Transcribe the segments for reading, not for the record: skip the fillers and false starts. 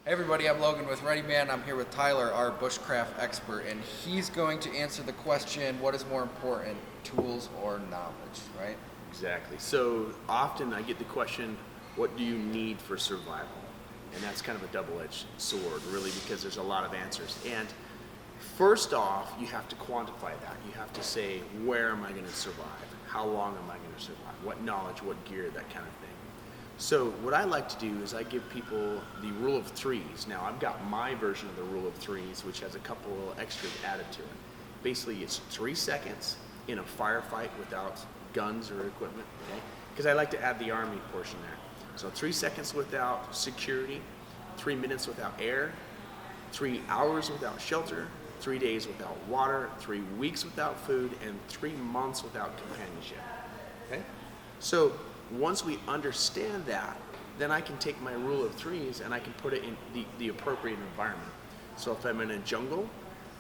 Hey everybody, I'm Logan with Readyman. I'm here with Tyler, our bushcraft expert, and he's going to answer the question, what is more important, tools or knowledge, right? Exactly. So often I get the question, what do you need for survival? And that's kind of a double-edged sword, really, because there's a lot of answers. And first off, you have to quantify that. You have to say, where am I going to survive? How long am I going to survive? What knowledge, what gear, that kind of thing. So what I like to do is I give people the rule of threes. Now I've got my version of the rule of threes, which has a couple extras added to it. Basically, it's 3 seconds in a firefight without guns or equipment, okay? Because I like to add the Army portion there. So 3 seconds without security, 3 minutes without air, 3 hours without shelter, 3 days without water, 3 weeks without food, and 3 months without companionship, okay? So once we understand that, then I can take my rule of threes and I can put it in the appropriate environment. So if I'm in a jungle,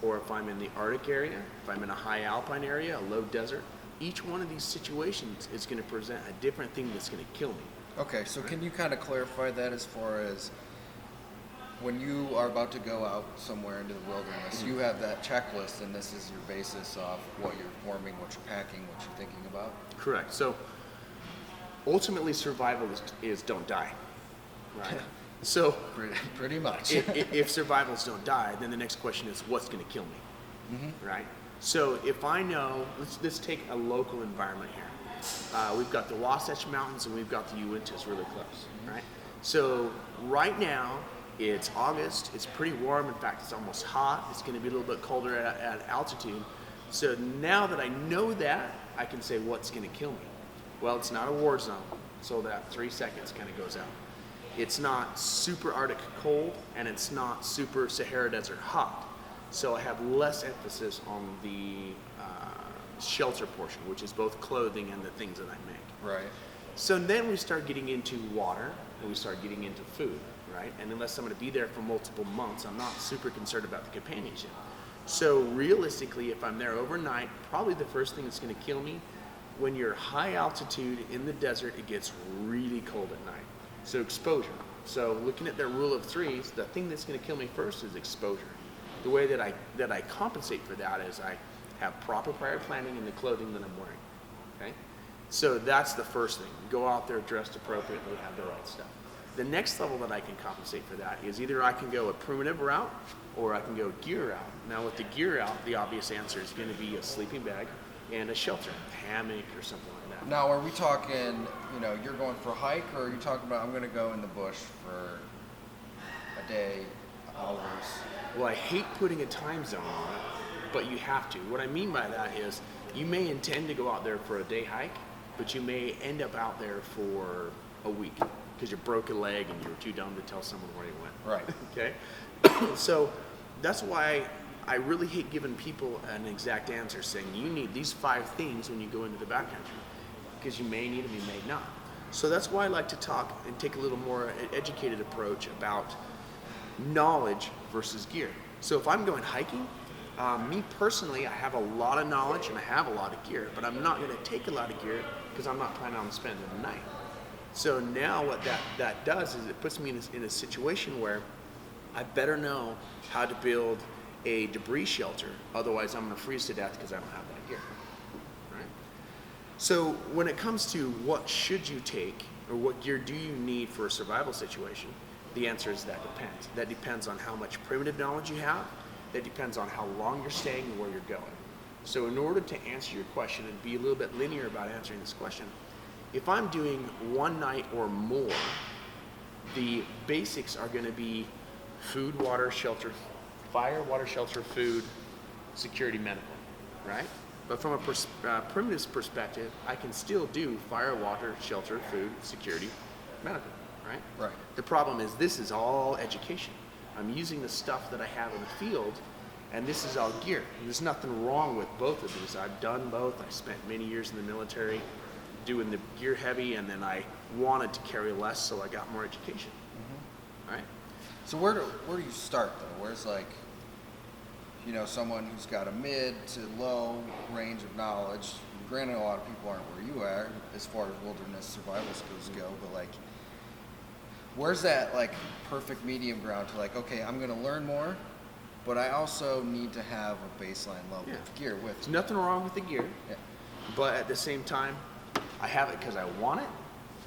or if I'm in the Arctic area, if I'm in a high alpine area, a low desert, each one of these situations is going to present a different thing that's going to kill me. Okay, so can you kind of clarify that as far as when you are about to go out somewhere into the wilderness, you have that checklist and this is your basis of what you're forming, what you're packing, what you're thinking about? Correct. So ultimately survival is don't die, right? So Pretty much. if survivals don't die, then the next question is what's going to kill me, right? So if I know, let's take a local environment here. We've got the Wasatch Mountains and we've got the Uintas really close, right? So right now it's August, it's pretty warm. In fact, it's almost hot. It's going to be a little bit colder at altitude. So now that I know that, I can say what's going to kill me. Well, it's not a war zone, so that 3 seconds kind of goes out. It's not super Arctic cold, and it's not super Sahara Desert hot. So I have less emphasis on the shelter portion, which is both clothing and the things that I make. Right. So then we start getting into water, and we start getting into food, right? And unless I'm going to be there for multiple months, I'm not super concerned about the companionship. So realistically, if I'm there overnight, probably the first thing that's going to kill me, when you're high altitude in the desert, it gets really cold at night. So exposure. So looking at their rule of threes, the thing that's going to kill me first is exposure. The way that I compensate for that is I have proper prior planning in the clothing that I'm wearing. Okay? So that's the first thing. Go out there dressed appropriately, have the right stuff. The next level that I can compensate for that is either I can go a primitive route or I can go gear out. Now with the gear out, the obvious answer is going to be a sleeping bag and a shelter, a hammock or something like that. Now, are we talking, you're going for a hike, or are you talking about I'm going to go in the bush for a day, hours? Well, I hate putting a time zone on it, but you have to. What I mean by that is you may intend to go out there for a day hike, but you may end up out there for a week because you broke a leg and you were too dumb to tell someone where you went. Right. Okay? So that's why I really hate giving people an exact answer saying you need these 5 things when you go into the backcountry, because you may need them, you may not. So that's why I like to talk and take a little more educated approach about knowledge versus gear. So if I'm going hiking, me personally, I have a lot of knowledge and I have a lot of gear, but I'm not going to take a lot of gear because I'm not planning on spending the night. So now what that does is it puts me in a situation where I better know how to build a debris shelter, otherwise I'm going to freeze to death because I don't have that gear. Right? So when it comes to what should you take or what gear do you need for a survival situation, the answer is that depends. That depends on how much primitive knowledge you have. That depends on how long you're staying and where you're going. So in order to answer your question and be a little bit linear about answering this question, if I'm doing 1 night or more, the basics are going to be food, water, shelter, fire, water, shelter, food, security, medical, right? But from a primitive perspective, I can still do fire, water, shelter, food, security, medical, right? Right. The problem is this is all education. I'm using the stuff that I have in the field, and this is all gear. There's nothing wrong with both of these. I've done both. I spent many years in the military doing the gear heavy, and then I wanted to carry less, so I got more education, right? So where do you start though? Where's someone who's got a mid to low range of knowledge? Granted, a lot of people aren't where you are as far as wilderness survival skills go, but where's that like perfect medium ground to like, okay, I'm gonna learn more, but I also need to have a baseline level of gear with There's me. nothing wrong with the gear, Yeah. but at the same time, I have it because I want it,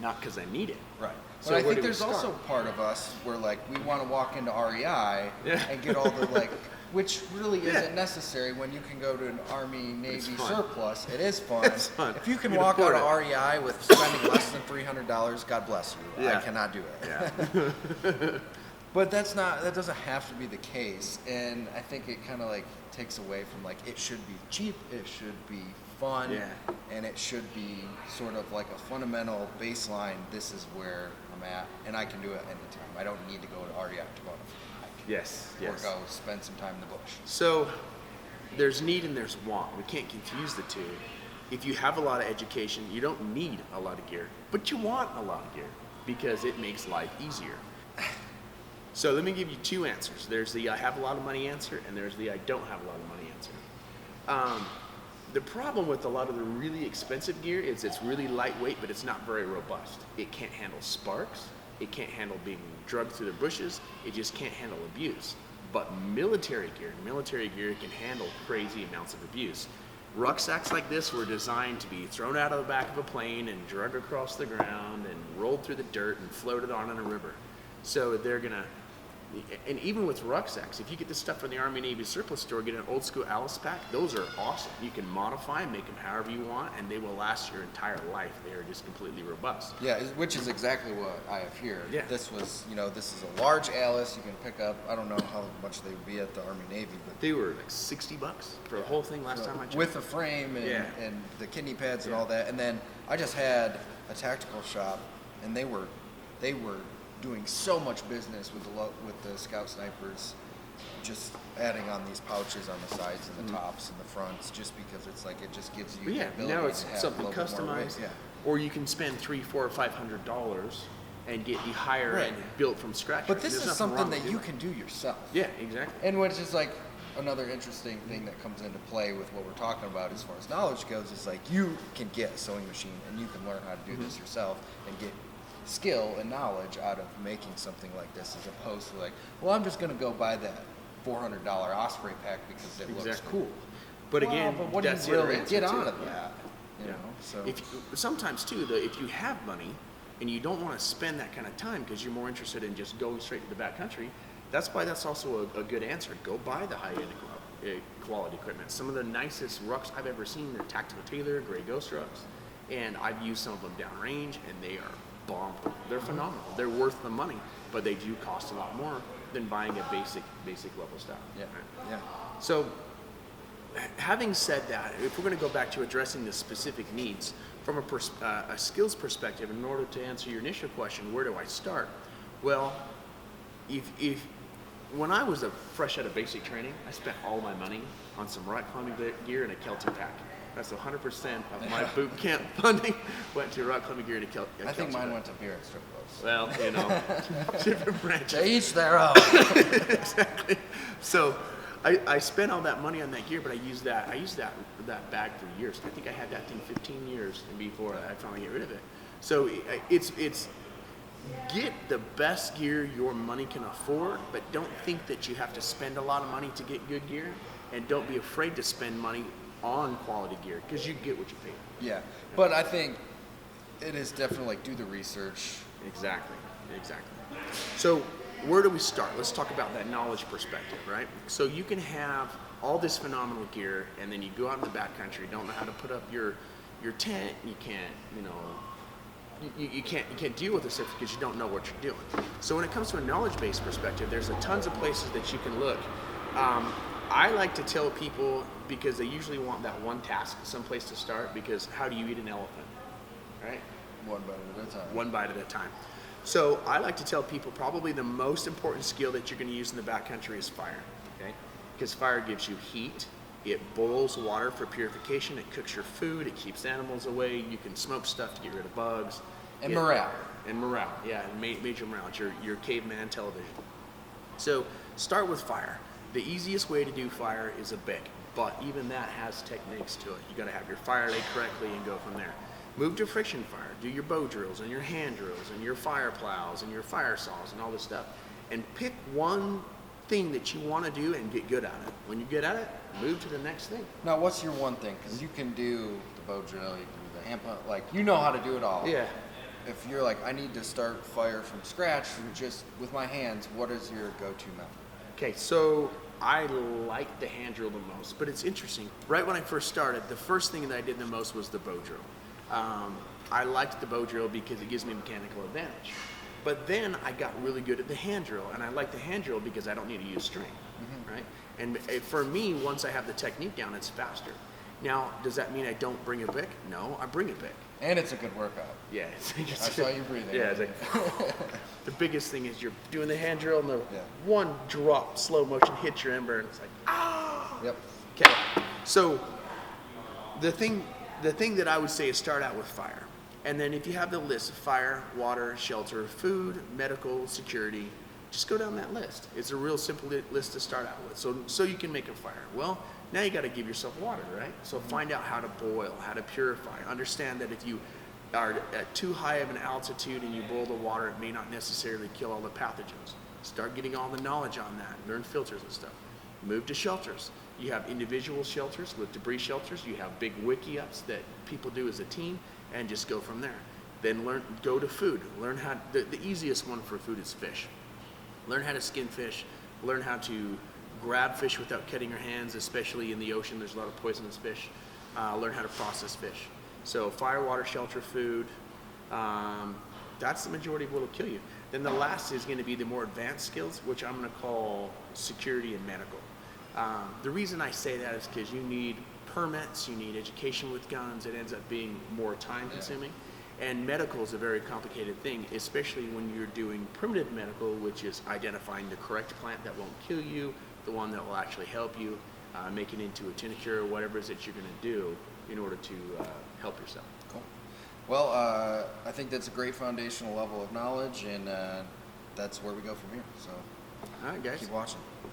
not because I need it. Right. So But I where think do we there's start? also part of us where like we want to walk into REI Yeah. and get all the like, which really Yeah. isn't necessary when you can go to an Army Navy fun. surplus. It is fun. It's fun. If you can You walk out afford of REI with spending less than $300, God bless you. Yeah. I cannot do it. Yeah. But that doesn't have to be the case, and I think it kind of like takes away from like it should be cheap, it should be fun, Yeah. and it should be sort of like a fundamental baseline. This is where I'm at, and I can do it anytime. I don't need to go to REI to go on a hike Yes. or Yes. go spend some time in the bush. So there's need and there's want. We can't confuse the two. If you have a lot of education, you don't need a lot of gear, but you want a lot of gear because it makes life easier. So let me give you two answers. There's the I have a lot of money answer, and there's the I don't have a lot of money answer. The problem with a lot of the really expensive gear is it's really lightweight, but it's not very robust. It can't handle sparks. It can't handle being drugged through the bushes. It just can't handle abuse. But military gear can handle crazy amounts of abuse. Rucksacks like this were designed to be thrown out of the back of a plane and dragged across the ground and rolled through the dirt and floated on in a river. So they're gonna, and even with rucksacks, if you get this stuff from the Army Navy surplus store, get an old school Alice pack, those are awesome. You can modify and make them however you want, and they will last your entire life. They are just completely robust. Yeah, which is exactly what I have here. Yeah. This was, this is a large Alice. You can pick up. I don't know how much they would be at the Army Navy, but They were like $60 for the whole thing last time I checked. with a frame and, Yeah. and the kidney pads and Yeah. all that. And then I just had a tactical shop, and they were doing so much business with the Scout snipers, just adding on these pouches on the sides and the tops and the fronts, just because it's like it just gives you But the yeah, ability now it's to have something a little bit more weight. customized, Yeah. or you can spend $300, $400, or $500 and get the higher Right. end built from scratch. But this There's is nothing something wrong that with you doing can do yourself. it. Yeah, exactly. And which is like another interesting thing that comes into play with what we're talking about as far as knowledge goes, is like you can get a sewing machine and you can learn how to do this yourself and get skill and knowledge out of making something like this, as opposed to like, well, I'm just going to go buy that $400 Osprey pack because it looks Exactly. cool. But Well, again, but what that's do you the other really answer get too. out of that? You know, so If sometimes too, if you have money and you don't want to spend that kind of time because you're more interested in just going straight to the backcountry, that's why that's also a good answer. Go buy the high-end quality equipment. Some of the nicest rucks I've ever seen are Tactical Tailor, Gray Ghost rucks, and I've used some of them downrange, and they are bomb. They're phenomenal. They're worth the money, but they do cost a lot more than buying a basic level stuff. yeah, Right? yeah. So, having said that, if we're going to go back to addressing the specific needs from a skills perspective, in order to answer your initial question, where do I start? Well, if when I was fresh out of basic training, I spent all my money on some rock climbing gear and a Kelty pack. That's 100% of my boot camp funding went to rock climbing gear and a Kelty pack. I think mine went to beer and strip clubs. Well, different branches. To each their own. Exactly. So I spent all that money on that gear, but I used that bag for years. I think I had that thing 15 years before I finally get rid of it. So it's get the best gear your money can afford, but don't think that you have to spend a lot of money to get good gear, and don't be afraid to spend money on quality gear because you get what you pay for. Yeah, but I think it is definitely like do the research. Exactly. So where do we start? Let's talk about that knowledge perspective, right? So you can have all this phenomenal gear, and then you go out in the backcountry, don't know how to put up your tent, you can't, you can't deal with this stuff because you don't know what you're doing. So when it comes to a knowledge-based perspective, there's tons of places that you can look. I like to tell people, because they usually want that one task, some place to start, because how do you eat an elephant, right? One bite at a time. One bite at a time. So I like to tell people probably the most important skill that you're going to use in the backcountry is fire, okay? Because fire gives you heat, it boils water for purification, it cooks your food, it keeps animals away, you can smoke stuff to get rid of bugs. And morale. And morale, yeah, major morale. It's your caveman television. So start with fire. The easiest way to do fire is a bic, but even that has techniques to it. You got to have your fire laid correctly and go from there. Move to friction fire. Do your bow drills and your hand drills and your fire plows and your fire saws and all this stuff. And pick one thing that you want to do and get good at it. When you get at it, move to the next thing. Now, what's your one thing? Because you can do the bow drill, you can do the hand pump, like you know how to do it all. Yeah. If you're like, I need to start fire from scratch, just with my hands, what is your go-to method? Okay, so I like the hand drill the most, but it's interesting. Right when I first started, the first thing that I did the most was the bow drill. I liked the bow drill because it gives me mechanical advantage. But then I got really good at the hand drill, and I like the hand drill because I don't need to use string, right? And for me, once I have the technique down, it's faster. Now, does that mean I don't bring a pick? No, I bring a pick. And it's a good workout. Yeah. I saw you breathing. Yeah, it's like, the biggest thing is you're doing the hand drill, and the Yeah. one drop, slow motion, hits your ember, and it's like, ah! Yep. Okay, so the thing that I would say is start out with fire. And then if you have the list of fire, water, shelter, food, medical, security, just go down that list. It's a real simple list to start out with. So you can make a fire. Well, now you got to give yourself water, right? So find out how to boil, how to purify. Understand that if you are at too high of an altitude and you boil the water, it may not necessarily kill all the pathogens. Start getting all the knowledge on that. Learn filters and stuff. Move to shelters. You have individual shelters with debris shelters. You have big wiki ups that people do as a team, and just go from there. Then go to food. Learn how, the easiest one for food is fish. Learn how to skin fish. Learn how to grab fish without cutting your hands, especially in the ocean. There's a lot of poisonous fish. Learn how to process fish. So fire, water, shelter, food. That's the majority of what will kill you. Then the last is going to be the more advanced skills, which I'm going to call security and medical. The reason I say that is because you need permits, you need education with guns. It ends up being more time consuming. And medical is a very complicated thing, especially when you're doing primitive medical, which is identifying the correct plant that won't kill you, the one that will actually help you, make it into a tincture or whatever it is that you're going to do in order to help yourself. Cool. Well, I think that's a great foundational level of knowledge, and that's where we go from here. So All right, guys. keep watching.